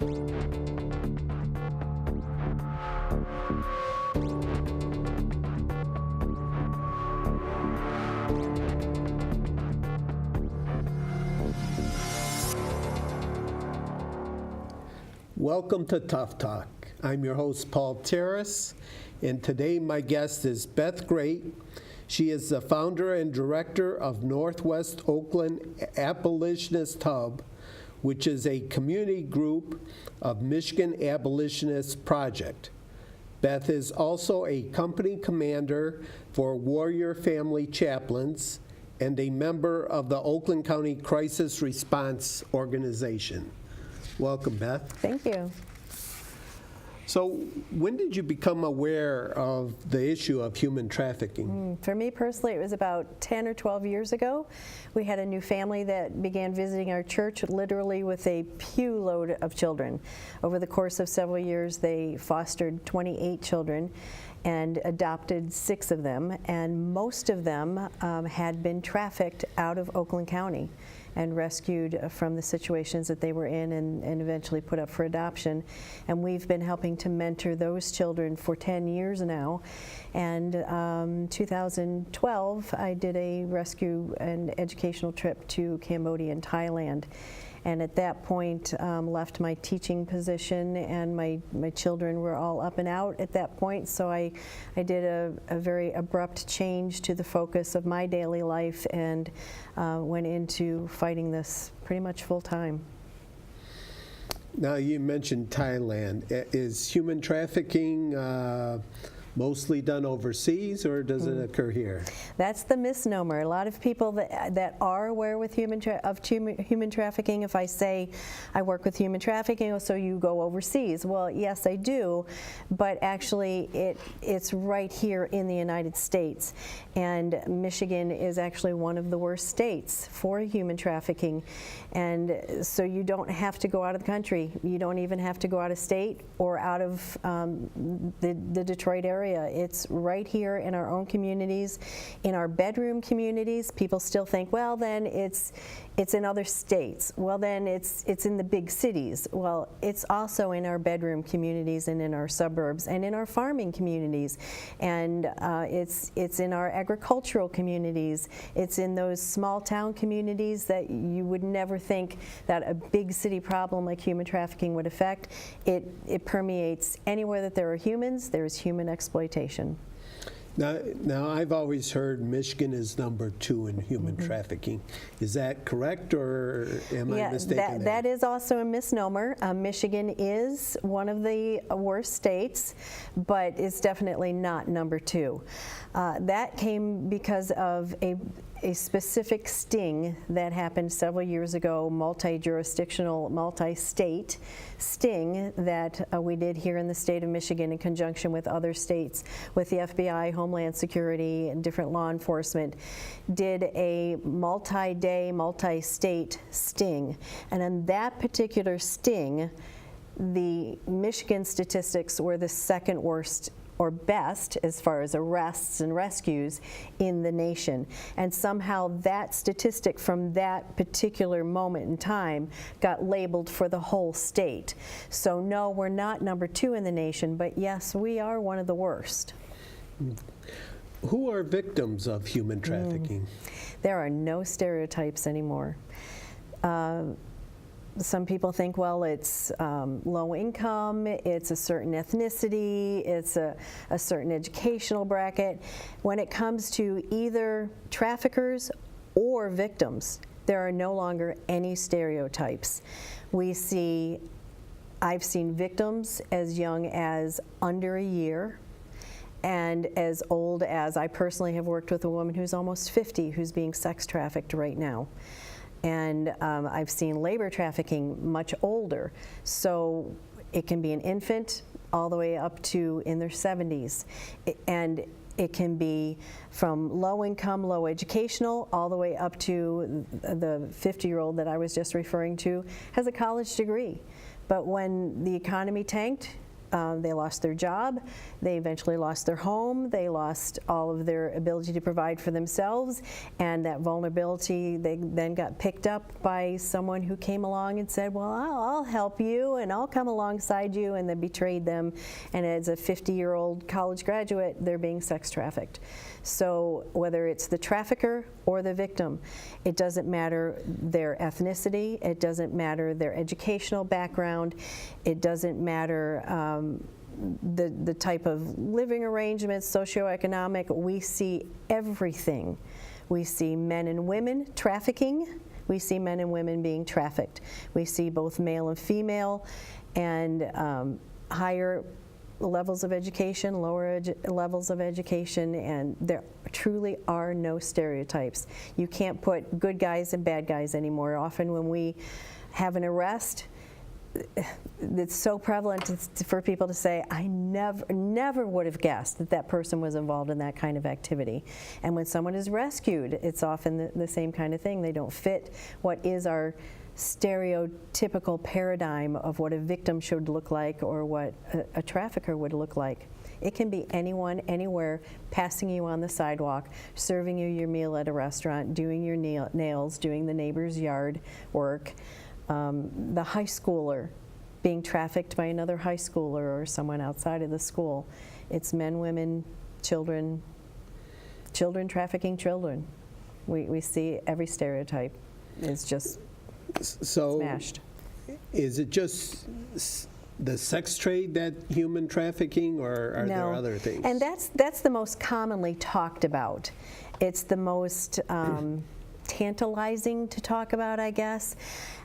Welcome to Tough Talk. I'm your host, Paul Taros, and today my guest is Beth Grate. She is the founder and director of Northwest Oakland Abolitionist Hub, which is a community group of Michigan Abolitionists Project. Beth is also a company commander for Warrior Family Chaplains and a member of the Oakland County Crisis Response Organization. Welcome, Beth. Thank you. So when did you become aware of the issue of human trafficking? For me personally, it was about 10 or 12 years ago. We had a new family that began visiting our church literally with a pew load of children. Over the course of several years, they fostered 28 children and adopted 6 of them, and most of them had been trafficked out of Oakland County and rescued from the situations that they were in and eventually put up for adoption. And we've been helping to mentor those children for 10 years now. And 2012, I did a rescue and educational trip to Cambodia and Thailand. And at that point, left my teaching position, and my children were all up and out at that point. So I did a very abrupt change to the focus of my daily life and went into fighting this pretty much full time. Now, you mentioned Thailand. Is human trafficking mostly done overseas, or does it occur here? That's the misnomer. A lot of people that are aware with human trafficking, if I say I work with human trafficking, so you go overseas. Well, yes, I do, but actually it's right here in the United States. And Michigan is actually one of the worst states for human trafficking. And so you don't have to go out of the country. You don't even have to go out of state or out of the Detroit area. It's right here in our own communities, in our bedroom communities. People still think, well, then it's in other states. Well, then it's in the big cities. Well, it's also in our bedroom communities and in our suburbs and in our farming communities. And it's in our agricultural communities. It's in those small town communities that you would never think that a big city problem like human trafficking would affect. It permeates anywhere that there are humans, there's human exploitation. Now, I've always heard Michigan is number 2 in human trafficking. Is that correct, or am I mistaken? That is also a misnomer. Michigan is one of the worst states, but it's definitely not number 2. That came because of a specific sting that happened several years ago, multi-jurisdictional, multi-state sting that we did here in the state of Michigan in conjunction with other states, with the FBI, Homeland Security, and different law enforcement, did a multi-day, multi-state sting. And in that particular sting, the Michigan statistics were the second worst or best as far as arrests and rescues in the nation. And somehow that statistic from that particular moment in time got labeled for the whole state. So no, we're not number 2 in the nation, but yes, we are one of the worst. Who are victims of human trafficking? There are no stereotypes anymore. Some people think, well, it's low income, it's a certain ethnicity, it's a certain educational bracket. When it comes to either traffickers or victims, there are no longer any stereotypes. I've seen victims as young as under a year, and as old as, I personally have worked with a woman who's almost 50 who's being sex trafficked right now. And I've seen labor trafficking much older. So it can be an infant all the way up to in their 70s. And it can be from low income, low educational, all the way up to the 50-year-old that I was just referring to has a college degree. But when the economy tanked, They lost their job. They eventually lost their home. They lost all of their ability to provide for themselves. And that vulnerability, they then got picked up by someone who came along and said, well, I'll help you and I'll come alongside you, and then betrayed them. And as a 50-year-old college graduate, they're being sex trafficked. So whether it's the trafficker or the victim, it doesn't matter their ethnicity, it doesn't matter their educational background, it doesn't matter the type of living arrangements, socioeconomic. We see everything. We see men and women trafficking. We see men and women being trafficked. We see both male and female, and higher levels of education, lower levels of education, and there truly are no stereotypes. You can't put good guys and bad guys anymore. Often when we have an arrest, it's so prevalent for people to say, I never would have guessed that that person was involved in that kind of activity. And when someone is rescued, it's often the same kind of thing. They don't fit what is our stereotypical paradigm of what a victim should look like or what a trafficker would look like. It can be anyone, anywhere, passing you on the sidewalk, serving you your meal at a restaurant, doing your nails, doing the neighbor's yard work, the high schooler being trafficked by another high schooler or someone outside of the school. It's men, women, children trafficking children. We see every stereotype is just smashed. Is it just the sex trade that human trafficking, or are there other things? And that's the most commonly talked about. It's the most tantalizing to talk about, I guess.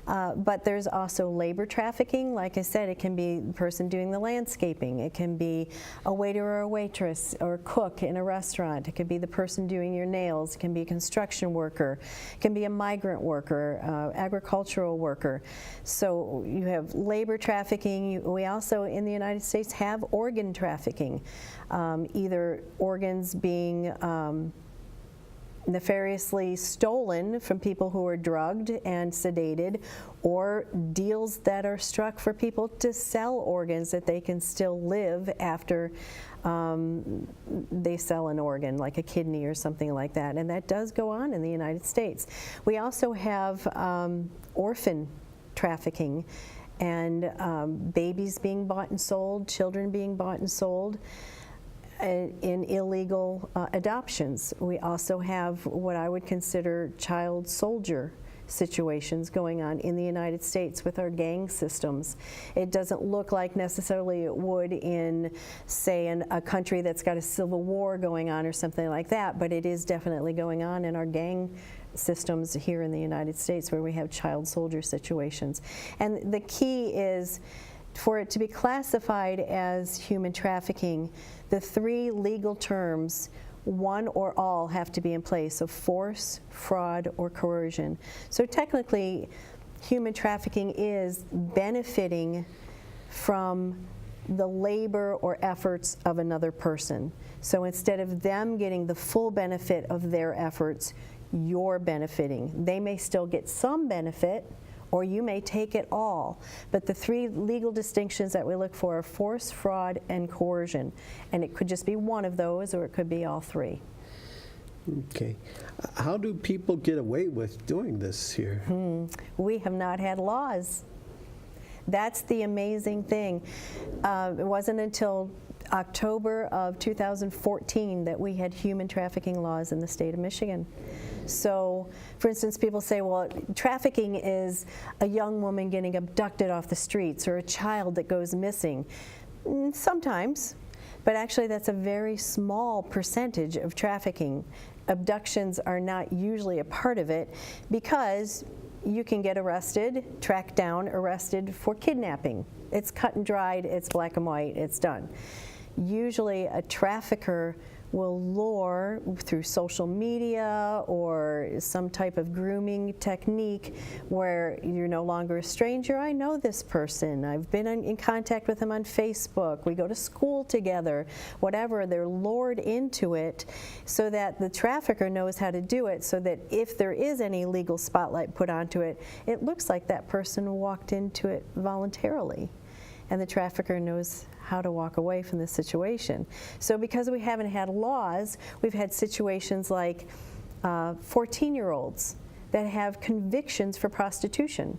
But there's also labor trafficking. Like I said, it can be the person doing the landscaping. It can be a waiter or a waitress or a cook in a restaurant. It could be the person doing your nails. It can be a construction worker. It can be a migrant worker, agricultural worker. So you have labor trafficking. We also, in the United States, have organ trafficking. Either organs being nefariously stolen from people who are drugged and sedated, or deals that are struck for people to sell organs that they can still live after they sell an organ, like a kidney or something like that. And that does go on in the United States. We also have orphan trafficking, and babies being bought and sold, children being bought and sold in illegal adoptions. We also have what I would consider child soldier situations going on in the United States with our gang systems. It doesn't look like necessarily it would in, say, a country that's got a civil war going on or something like that, but it is definitely going on in our gang systems here in the United States, where we have child soldier situations. And the key is, for it to be classified as human trafficking, the three legal terms, one or all, have to be in place: of force, fraud, or coercion. So technically, human trafficking is benefiting from the labor or efforts of another person. So instead of them getting the full benefit of their efforts, you're benefiting. They may still get some benefit, or you may take it all. But the three legal distinctions that we look for are force, fraud, and coercion. And it could just be one of those, or it could be all three. Okay. How do people get away with doing this here? We have not had laws. That's the amazing thing. It wasn't until October of 2014 that we had human trafficking laws in the state of Michigan. So, for instance, people say, well, trafficking is a young woman getting abducted off the streets, or a child that goes missing. Sometimes, but actually that's a very small percentage of trafficking. Abductions are not usually a part of it, because you can get arrested, tracked down, arrested for kidnapping. It's cut and dried, it's black and white, it's done. Usually a trafficker will lure through social media or some type of grooming technique where you're no longer a stranger. I know this person. I've been in contact with him on Facebook. We go to school together. Whatever, they're lured into it so that the trafficker knows how to do it, so that if there is any legal spotlight put onto it, it looks like that person walked into it voluntarily. And the trafficker knows how to walk away from the situation. So because we haven't had laws, we've had situations like 14-year-olds that have convictions for prostitution.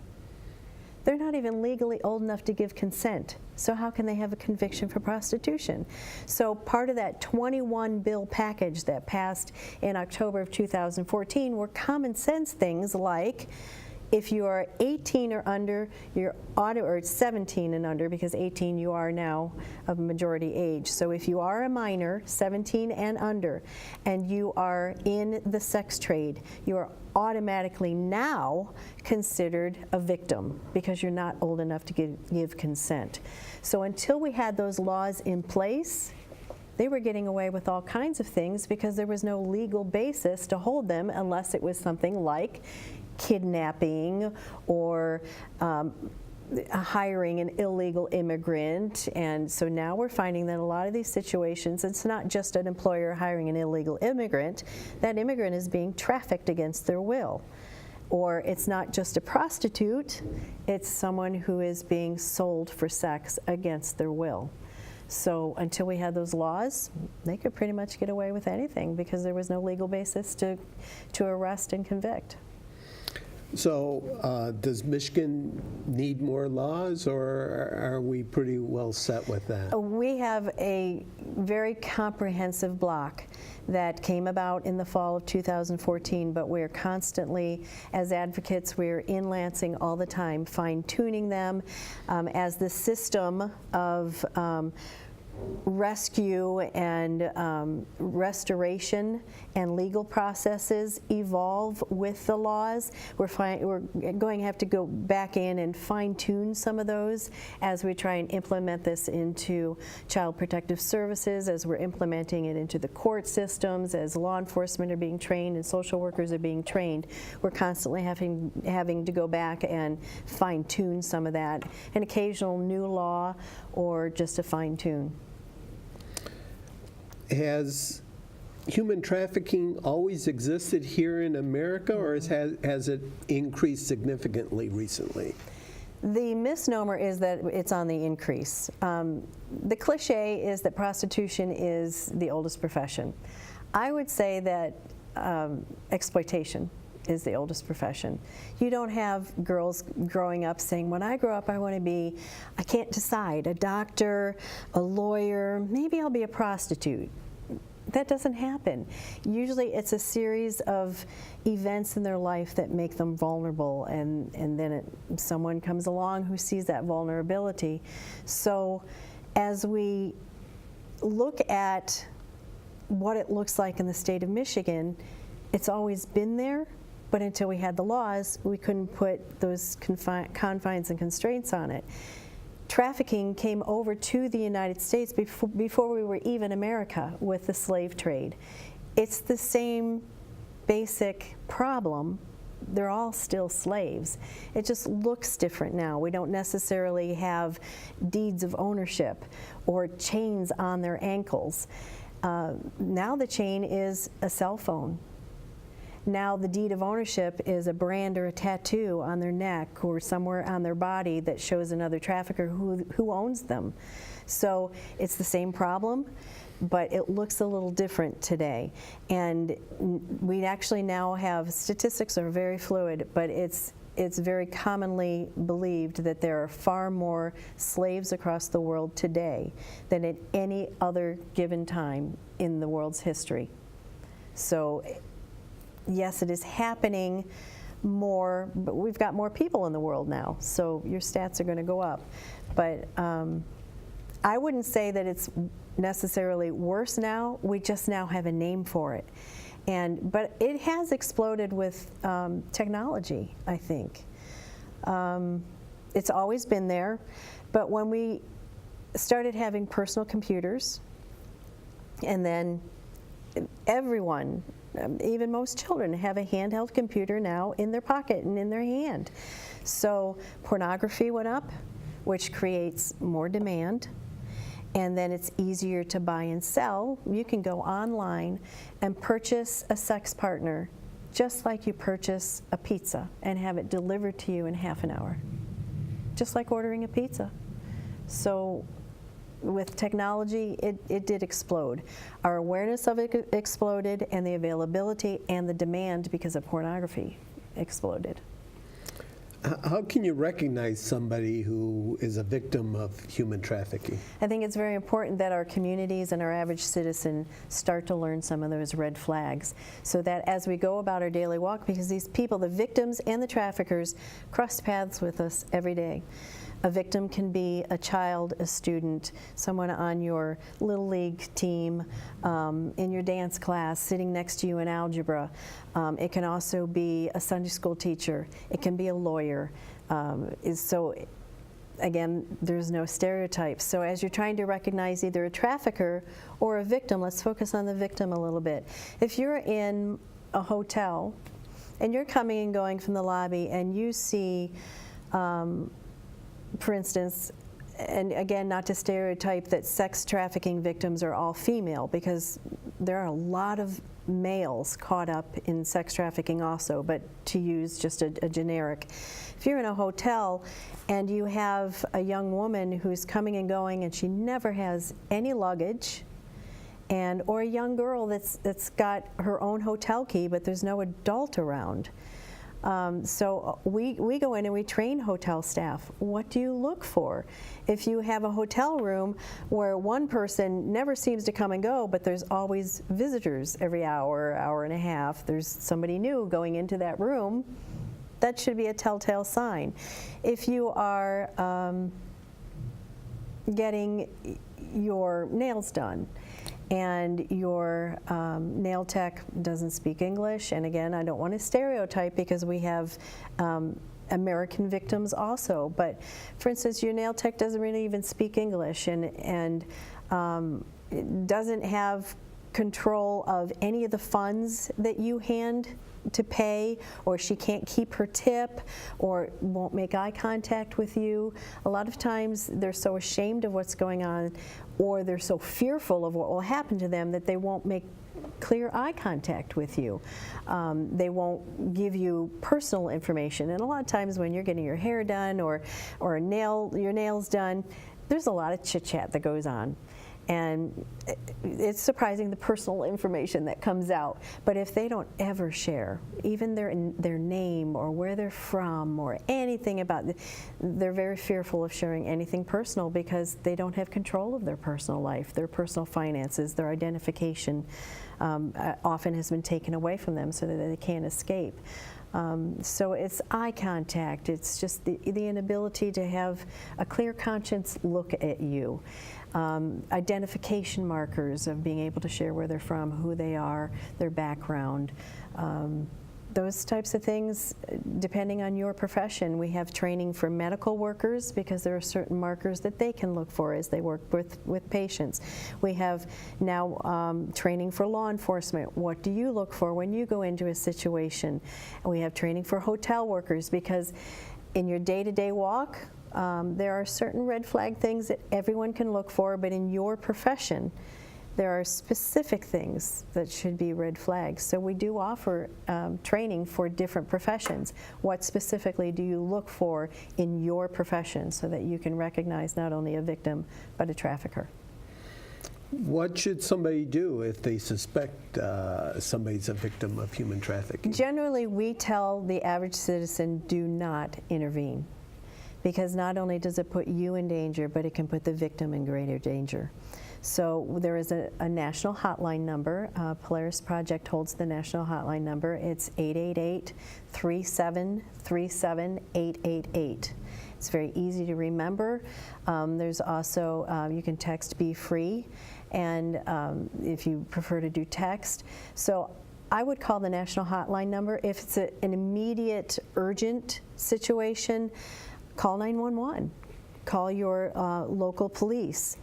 They're not even legally old enough to give consent. So how can they have a conviction for prostitution? So part of that 21 bill package that passed in October of 2014 were common sense things like, if you are 18 or under, or 17 and under, because 18 you are now of majority age. So if you are a minor, 17 and under, and you are in the sex trade, you are automatically now considered a victim because you're not old enough to give consent. So until we had those laws in place, they were getting away with all kinds of things because there was no legal basis to hold them unless it was something like kidnapping or hiring an illegal immigrant. And so now we're finding that a lot of these situations, it's not just an employer hiring an illegal immigrant, that immigrant is being trafficked against their will. Or it's not just a prostitute, it's someone who is being sold for sex against their will. So until we had those laws, they could pretty much get away with anything because there was no legal basis to arrest and convict. So does Michigan need more laws, or are we pretty well set with that? We have a very comprehensive block that came about in the fall of 2014, but we're constantly, as advocates, we're in Lansing all the time, fine-tuning them as the system of rescue and restoration and legal processes evolve with the laws. We're going to have to go back in and fine-tune some of those as we try and implement this into Child Protective Services, as we're implementing it into the court systems, as law enforcement are being trained and social workers are being trained. We're constantly having to go back and fine-tune some of that, an occasional new law or just a fine-tune. Has human trafficking always existed here in America, or has it increased significantly recently? The misnomer is that it's on the increase. The cliche is that prostitution is the oldest profession. I would say that exploitation is the oldest profession. You don't have girls growing up saying, when I grow up I want to be, I can't decide, a doctor, a lawyer, maybe I'll be a prostitute. That doesn't happen. Usually it's a series of events in their life that make them vulnerable, and then someone comes along who sees that vulnerability. So as we look at what it looks like in the state of Michigan, it's always been there, but until we had the laws, we couldn't put those confines and constraints on it. Trafficking came over to the United States before we were even America with the slave trade. It's the same basic problem. They're all still slaves. It just looks different now. We don't necessarily have deeds of ownership or chains on their ankles. Now the chain is a cell phone. Now the deed of ownership is a brand or a tattoo on their neck or somewhere on their body that shows another trafficker who owns them. So it's the same problem, but it looks a little different today. And we actually now have, statistics are very fluid, but it's very commonly believed that there are far more slaves across the world today than at any other given time in the world's history. So yes, it is happening more, but we've got more people in the world now, so your stats are going to go up. But I wouldn't say that it's necessarily worse now. We just now have a name for it. But it has exploded with technology, I think. It's always been there, but when we started having personal computers, and then everyone, even most children, have a handheld computer now in their pocket and in their hand. So pornography went up, which creates more demand, and then it's easier to buy and sell. You can go online and purchase a sex partner just like you purchase a pizza and have it delivered to you in half an hour, just like ordering a pizza. So with technology, it did explode. Our awareness of it exploded, and the availability and the demand because of pornography exploded. How can you recognize somebody who is a victim of human trafficking? I think it's very important that our communities and our average citizen start to learn some of those red flags, so that as we go about our daily walk, because these people, the victims and the traffickers, cross paths with us every day. A victim can be a child, a student, someone on your Little League team, in your dance class, sitting next to you in algebra. It can also be a Sunday school teacher. It can be a lawyer. So again, there's no stereotypes. So as you're trying to recognize either a trafficker or a victim, let's focus on the victim a little bit. If you're in a hotel and you're coming and going from the lobby and you see, for instance, and again, not to stereotype that sex trafficking victims are all female, because there are a lot of males caught up in sex trafficking also, but to use just a generic. If you're in a hotel and you have a young woman who's coming and going and she never has any luggage, or a young girl that's got her own hotel key but there's no adult around. So we go in and we train hotel staff. What do you look for? If you have a hotel room where one person never seems to come and go, but there's always visitors every hour, hour and a half, there's somebody new going into that room, that should be a telltale sign. If you are getting your nails done, and your nail tech doesn't speak English, and again, I don't want to stereotype because we have American victims also, but for instance, your nail tech doesn't really even speak English and doesn't have control of any of the funds that you hand to pay, or she can't keep her tip, or won't make eye contact with you. A lot of times they're so ashamed of what's going on, or they're so fearful of what will happen to them that they won't make clear eye contact with you. They won't give you personal information. And a lot of times when you're getting your hair done or your nails done, there's a lot of chit-chat that goes on. And it's surprising the personal information that comes out. But if they don't ever share, even their name or where they're from or anything about, they're very fearful of sharing anything personal because they don't have control of their personal life, their personal finances, their identification often has been taken away from them so that they can't escape. So it's eye contact. It's just the inability to have a clear conscience look at you. Identification markers of being able to share where they're from, who they are, their background. Those types of things, depending on your profession. We have training for medical workers because there are certain markers that they can look for as they work with patients. We have now training for law enforcement. What do you look for when you go into a situation? And we have training for hotel workers because in your day-to-day walk, there are certain red flag things that everyone can look for, but in your profession, there are specific things that should be red flags. So we do offer training for different professions. What specifically do you look for in your profession so that you can recognize not only a victim, but a trafficker? What should somebody do if they suspect somebody's a victim of human trafficking? Generally, we tell the average citizen, do not intervene. Because not only does it put you in danger, but it can put the victim in greater danger. So there is a national hotline number. Polaris Project holds the national hotline number. It's 888-3737-888. It's very easy to remember. There's also, you can text Be Free, and if you prefer to do text. So I would call the national hotline number. If it's an immediate, urgent situation, call 911. Call your local police.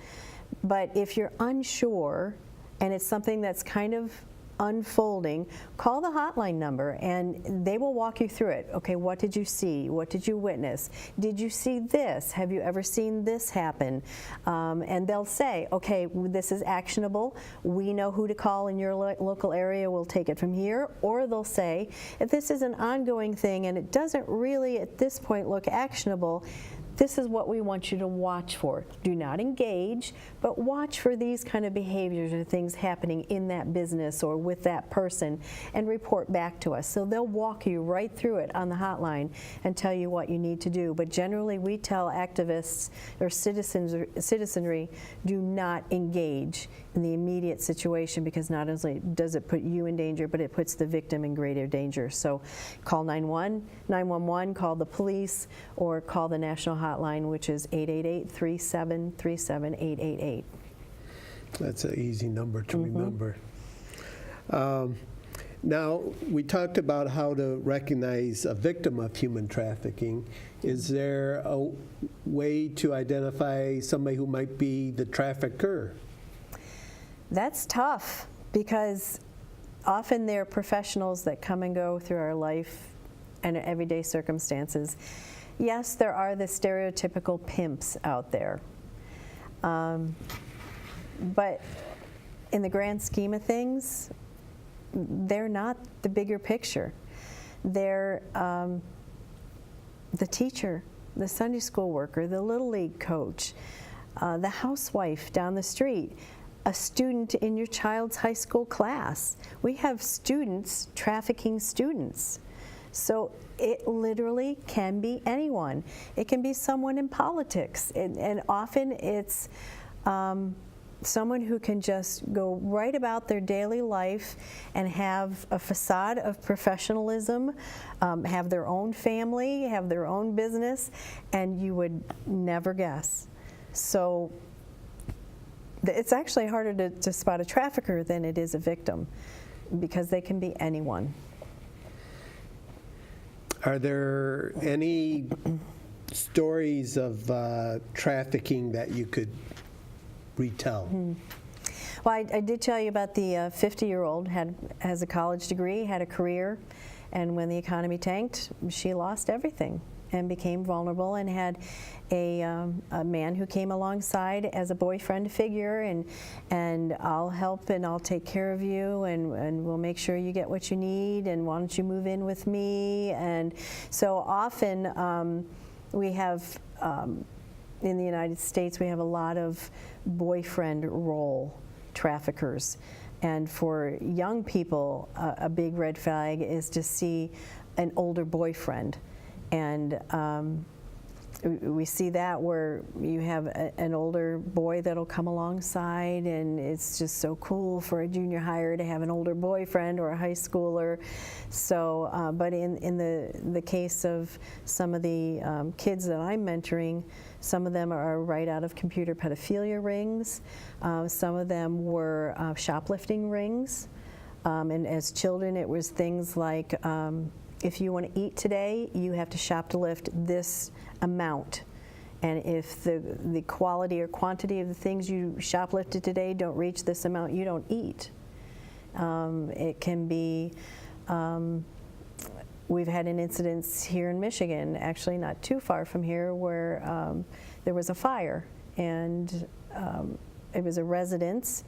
But if you're unsure and it's something that's kind of unfolding, call the hotline number and they will walk you through it. Okay, what did you see? What did you witness? Did you see this? Have you ever seen this happen? And they'll say, okay, this is actionable. We know who to call in your local area. We'll take it from here. Or they'll say, if this is an ongoing thing and it doesn't really at this point look actionable, this is what we want you to watch for. Do not engage, but watch for these kind of behaviors or things happening in that business or with that person and report back to us. So they'll walk you right through it on the hotline and tell you what you need to do. But generally we tell activists or citizenry, do not engage in the immediate situation, because not only does it put you in danger, but it puts the victim in greater danger. So call 911, call the police, or call the national hotline, which is 888-373-7888. That's an easy number to remember. Now, we talked about how to recognize a victim of human trafficking. Is there a way to identify somebody who might be the trafficker? That's tough, because often they're professionals that come and go through our life and everyday circumstances. Yes, there are the stereotypical pimps out there. But in the grand scheme of things, they're not the bigger picture. They're the teacher, the Sunday school worker, the Little League coach, the housewife down the street, a student in your child's high school class. We have students trafficking students. So it literally can be anyone. It can be someone in politics, and often it's someone who can just go right about their daily life and have a facade of professionalism, have their own family, have their own business, and you would never guess. So it's actually harder to spot a trafficker than it is a victim, because they can be anyone. Are there any stories of trafficking that you could retell? Well, I did tell you about the 50-year-old has a college degree, had a career, and when the economy tanked, she lost everything and became vulnerable, and had a man who came alongside as a boyfriend figure, and I'll help and I'll take care of you, and we'll make sure you get what you need, and why don't you move in with me? And so often we have, in the United States, we have a lot of boyfriend role traffickers. And for young people, a big red flag is to see an older boyfriend. And we see that where you have an older boy that'll come alongside, and it's just so cool for a junior hire to have an older boyfriend, or a high schooler. So, but in the case of some of the kids that I'm mentoring, some of them are right out of computer pedophilia rings. Some of them were shoplifting rings. And as children, it was things like, if you want to eat today, you have to shoplift this amount. And if the quality or quantity of the things you shoplifted today don't reach this amount, you don't eat. It can be, we've had an incident here in Michigan, actually not too far from here, where there was a fire, and it was a residence.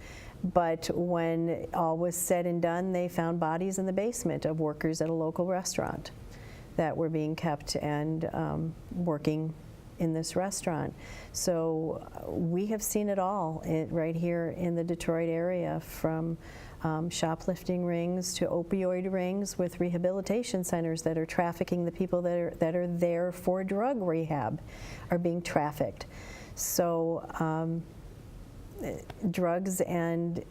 But when all was said and done, they found bodies in the basement of workers at a local restaurant that were being kept and working in this restaurant. So we have seen it all right here in the Detroit area, from shoplifting rings to opioid rings with rehabilitation centers that are trafficking the people that are there for drug rehab, are being trafficked. So drugs and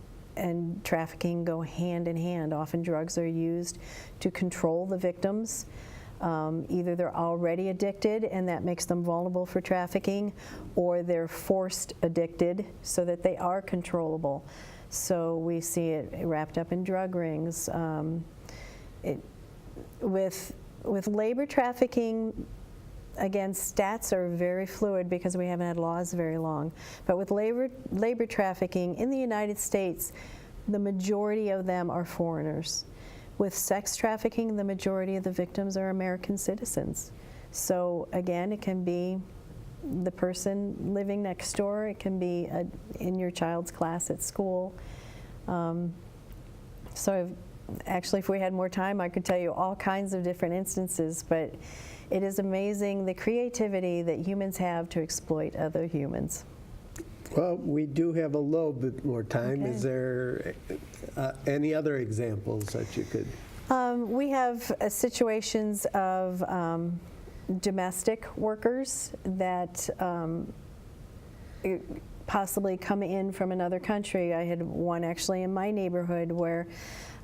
trafficking go hand in hand. Often drugs are used to control the victims. Either they're already addicted and that makes them vulnerable for trafficking, or they're forced addicted so that they are controllable. So we see it wrapped up in drug rings. With labor trafficking, again, stats are very fluid because we haven't had laws very long. But with labor trafficking in the United States, the majority of them are foreigners. With sex trafficking, the majority of the victims are American citizens. So again, it can be the person living next door, it can be in your child's class at school. So Actually, if we had more time, I could tell you all kinds of different instances, but it is amazing the creativity that humans have to exploit other humans. Well, we do have a little bit more time. Okay. Is there any other examples that you could? We have situations of domestic workers that possibly come in from another country. I had one actually in my neighborhood where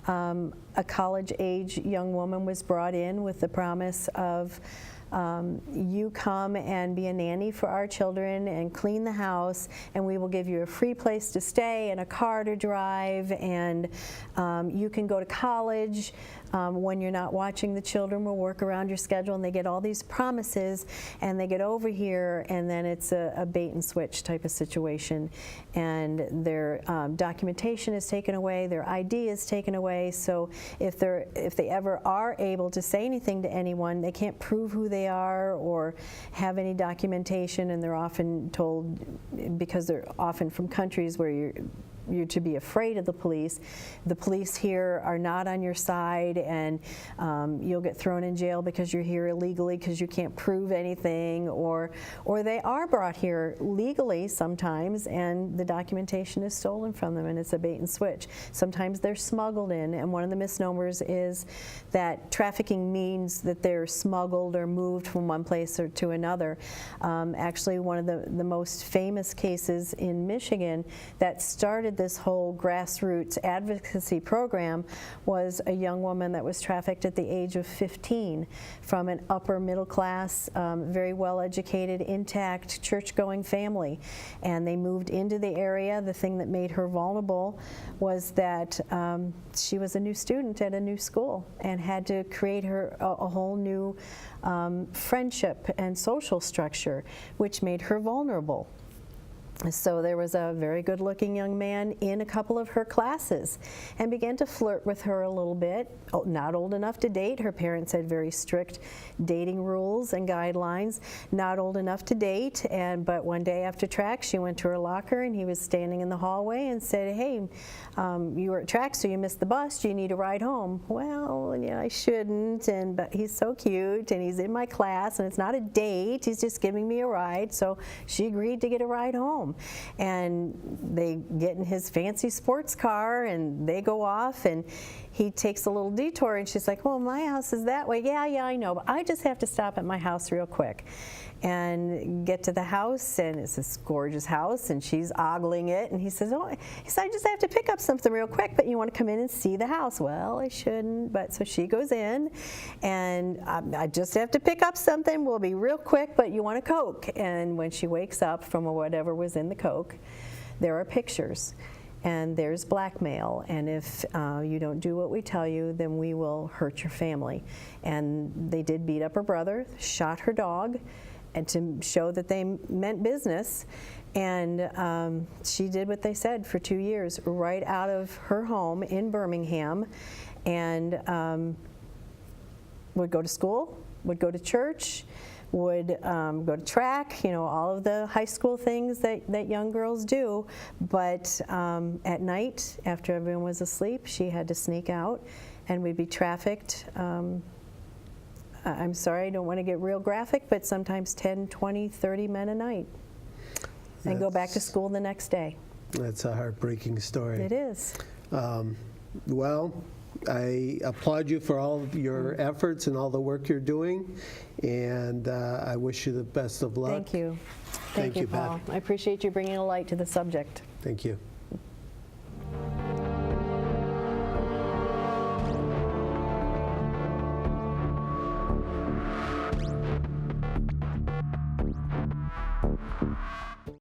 a college-age young woman was brought in with the promise of you come and be a nanny for our children and clean the house, and we will give you a free place to stay and a car to drive, and you can go to college when you're not watching the children. We'll work around your schedule. And they get all these promises, and they get over here, and then it's a bait and switch type of situation, and their documentation is taken away, their ID is taken away. So if they ever are able to say anything to anyone, they can't prove who they are or have any documentation, and they're often told, because they're often from countries where you're to be afraid of the police. The police here are not on your side, and you'll get thrown in jail because you're here illegally because you can't prove anything, or they are brought here legally sometimes, and the documentation is stolen from them, and it's a bait and switch. Sometimes they're smuggled in, and one of the misnomers is that trafficking means that they're smuggled or moved from one place or to another. Actually, one of the most famous cases in Michigan that started this whole grassroots advocacy program was a young woman that was trafficked at the age of 15 from an upper middle class, very well educated, intact, church-going family. And they moved into the area. The thing that made her vulnerable was that she was a new student at a new school and had to create her a whole new friendship and social structure, which made her vulnerable. So there was a very good-looking young man in a couple of her classes and began to flirt with her a little bit. Not old enough to date. Her parents had very strict dating rules and guidelines. Not old enough to date, but one day after track, she went to her locker, and he was standing in the hallway and said, "Hey, you were at track, so you missed the bus. Do you need a ride home?" "Well, yeah, I shouldn't, but he's so cute, and he's in my class, and it's not a date. He's just giving me a ride." So she agreed to get a ride home. And they get in his fancy sports car, and they go off, and he takes a little detour, and she's like, "Well, my house is that way." Yeah, I know, but I just have to stop at my house real quick." And get to the house, and it's this gorgeous house, and she's ogling it, and he says, "I just have to pick up something real quick, but you want to come in and see the house?" "Well, I shouldn't," but so she goes in, and "I just have to pick up something, we'll be real quick, but you want a Coke?" And when she wakes up from whatever was in the Coke, there are pictures. And there's blackmail, and if you don't do what we tell you, then we will hurt your family. And they did beat up her brother, shot her dog, and to show that they meant business. And she did what they said for 2 years, right out of her home in Birmingham, and would go to school, would go to church, would go to track, all of the high school things that young girls do. But at night, after everyone was asleep, she had to sneak out, and we'd be trafficked. I'm sorry, I don't want to get real graphic, but sometimes 10, 20, 30 men a night, and go back to school the next day. That's a heartbreaking story. It is. Well, I applaud you for all of your efforts and all the work you're doing, and I wish you the best of luck. Thank you. Thank you, Paul. Beth. I appreciate you bringing a light to the subject. Thank you.